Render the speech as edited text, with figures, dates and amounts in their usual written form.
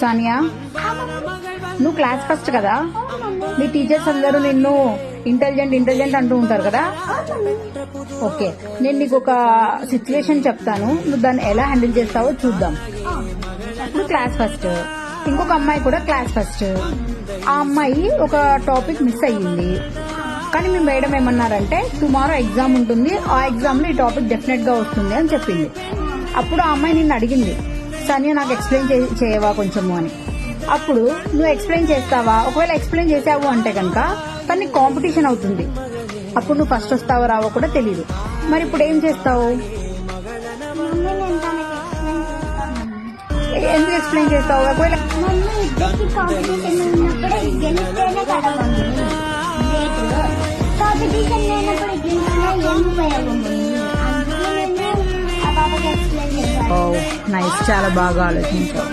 సానియా, నువ్వు class first కదా, మీ teachers అందరూ నిన్ను ఇంటెలిజెంట్ అంటూ ఉంటారు కదా. ఓకే, నేను నీకు ఒక సిచ్యువేషన్ చెప్తాను, నువ్వు దాన్ని ఎలా హ్యాండిల్ చేస్తావో చూద్దాం. నువ్వు క్లాస్ ఫస్ట్, ఇంకొక అమ్మాయి కూడా క్లాస్ ఫస్ట్. ఆ అమ్మాయి ఒక టాపిక్ మిస్ అయ్యింది, కానీ మీ మేడం ఏమన్నారంటే టుమారో ఎగ్జామ్ ఉంటుంది, ఆ ఎగ్జామ్ లో ఈ టాపిక్ డెఫినెట్ గా వస్తుంది అని చెప్పింది. అప్పుడు ఆ అమ్మాయి నిన్ను అడిగింది, సానియా నాకు ఎక్స్ప్లెయిన్ చేయవా కొంచెము అని. అప్పుడు నువ్వు ఎక్స్ప్లెయిన్ చేస్తావా? ఒకవేళ ఎక్స్ప్లెయిన్ చేసావు అంటే కనుక తనకి కాంపిటీషన్ అవుతుంది, అప్పుడు నువ్వు ఫస్ట్ వస్తావో రావో కూడా తెలియదు. మరి ఇప్పుడు ఏం చేస్తావు? ఎందుకు ఎక్స్ప్లెయిన్ చేస్తావు? ఒకవేళ నైస్, చాలా బాగా ఆలోచించావు.